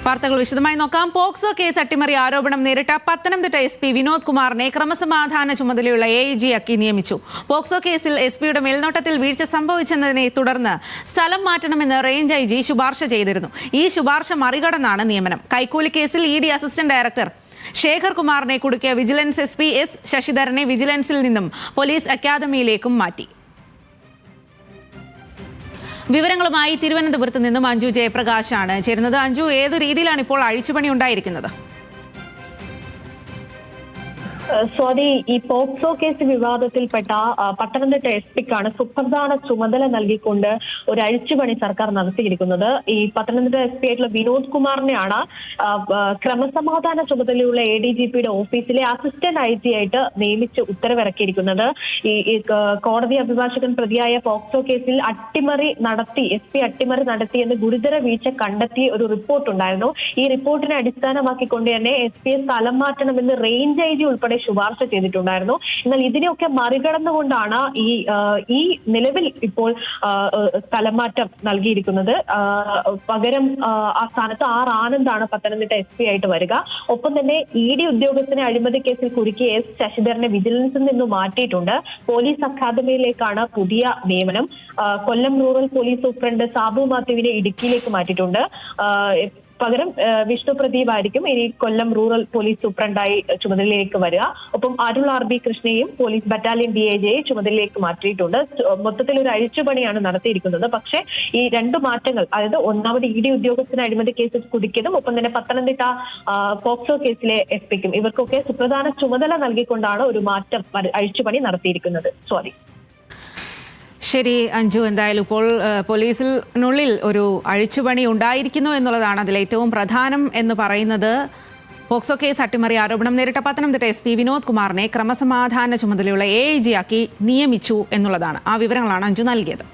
വാർത്തകൾ വിശദമായി നോക്കാം. പോക്സോ കേസ് അട്ടിമറി ആരോപണം നേരിട്ട പത്തനംതിട്ട SP വിനോദ് കുമാറിനെ ക്രമസമാധാന ചുമതലയുള്ള AIG ആക്കി നിയമിച്ചു. പോക്സോ കേസിൽ SP-യുടെ മേൽനോട്ടത്തിൽ വീഴ്ച സംഭവിച്ചതിനെ തുടർന്ന് സ്ഥലം മാറ്റണമെന്ന് റേഞ്ച് IG ശുപാർശ ചെയ്തിരുന്നു. ഈ ശുപാർശ മറികടന്നാണ് നിയമനം. കൈക്കൂലി കേസിൽ ED അസിസ്റ്റന്റ് ഡയറക്ടർ ശേഖർ കുമാറിനെ കുടുക്കിയ വിജിലൻസ് SP S ശശിധരനെ വിജിലൻസിൽ നിന്നും പോലീസ് അക്കാദമിയിലേക്കും മാറ്റി. വിവരങ്ങളുമായി തിരുവനന്തപുരത്ത് നിന്നും അഞ്ജു ജയപ്രകാശാണ് ചേരുന്നത്. അഞ്ജു, ഏതു രീതിയിലാണ് ഇപ്പോൾ അഴിച്ചുപണി ഉണ്ടായിരിക്കുന്നത്? സ്വാതി, ഈ പോക്സോ കേസ് വിവാദത്തിൽപ്പെട്ട പത്തനംതിട്ട SP-ക്കാണ് സുപ്രധാന ചുമതല നൽകിക്കൊണ്ട് ഒരു അഴിച്ചുപണി സർക്കാർ നടത്തിയിരിക്കുന്നത്. ഈ പത്തനംതിട്ട SP ആയിട്ടുള്ള വിനോദ് കുമാറിനെയാണ് ക്രമസമാധാന ചുമതലയുള്ള ADGP-യുടെ ഓഫീസിലെ അസിസ്റ്റന്റ് IG ആയിട്ട് നിയമിച്ച് ഉത്തരവിറക്കിയിരിക്കുന്നത്. ഈ കോടതി അഭിഭാഷകൻ പ്രതിയായ പോക്സോ കേസിൽ അട്ടിമറി നടത്തി SP അട്ടിമറി നടത്തിയെന്ന് ഗുരുതര വീഴ്ച കണ്ടെത്തിയ ഒരു റിപ്പോർട്ട് ഉണ്ടായിരുന്നു. ഈ റിപ്പോർട്ടിനെ അടിസ്ഥാനമാക്കിക്കൊണ്ട് തന്നെ SP സ്ഥലം മാറ്റണമെന്ന് റേഞ്ച് IG ഉൾപ്പെടെ ശുപാർശ ചെയ്തിട്ടുണ്ടായിരുന്നു. എന്നാൽ ഇതിനെയൊക്കെ മറികടന്നുകൊണ്ടാണ് ഈ നിലവിൽ ഇപ്പോൾ സ്ഥലംമാറ്റം നൽകിയിരിക്കുന്നത്. പകരം ആ സ്ഥാനത്ത് R ആനന്ദാണ് പത്തനംതിട്ട SP ആയിട്ട് വരിക. ഒപ്പം തന്നെ ED ഉദ്യോഗസ്ഥനെ അഴിമതി കേസിൽ കുരുക്കിയ S ശശിധരനെ വിജിലൻസിൽ നിന്നും മാറ്റിയിട്ടുണ്ട്. പോലീസ് അക്കാദമിയിലേക്കാണ് പുതിയ നിയമനം. കൊല്ലം റൂറൽ പോലീസ് സൂപ്രണ്ട് സാബു മാത്യുവിനെ ഇടുക്കിയിലേക്ക് മാറ്റിയിട്ടുണ്ട്. പകരം വിഷ്ണു പ്രദീപ് ആയിരിക്കും ഇനി കൊല്ലം റൂറൽ പോലീസ് സൂപ്രണ്ടായി ചുമതലയിലേക്ക് വരിക. ഒപ്പം അരുൾ RB കൃഷ്ണയെയും പോലീസ് ബറ്റാലിയൻ DIG ചുമതലയിലേക്ക് മാറ്റിയിട്ടുണ്ട്. മൊത്തത്തിൽ ഒരു അഴിച്ചുപണിയാണ് നടത്തിയിരിക്കുന്നത്. പക്ഷേ ഈ രണ്ട് മാറ്റങ്ങൾ, അതായത് ഒന്നാമത് ED ഉദ്യോഗസ്ഥന് അഴിമതി കേസിൽ കുടുക്കിയതും ഒപ്പം തന്നെ പത്തനംതിട്ട പോക്സോ കേസിലെ SP-ക്കും ഇവർക്കൊക്കെ സുപ്രധാന ചുമതല നൽകിക്കൊണ്ടാണ് ഒരു മാറ്റം അഴിച്ചുപണി നടത്തിയിരിക്കുന്നത്. ശരി അഞ്ജു, എന്തായാലും ഇപ്പോൾ പോലീസിനുള്ളിൽ ഒരു അഴിച്ചുപണി ഉണ്ടായിരിക്കുന്നു എന്നുള്ളതാണ് അതിലേറ്റവും പ്രധാനം എന്ന് പറയുന്നത്. പോക്സോ കേസ് അട്ടിമറി ആരോപണം നേരിട്ട പത്തനംതിട്ട SP വിനോദ് കുമാറിനെ ക്രമസമാധാന ചുമതലയുള്ള AIG ആക്കി നിയമിച്ചു എന്നുള്ളതാണ്. ആ വിവരങ്ങളാണ് അഞ്ജു നൽകിയത്.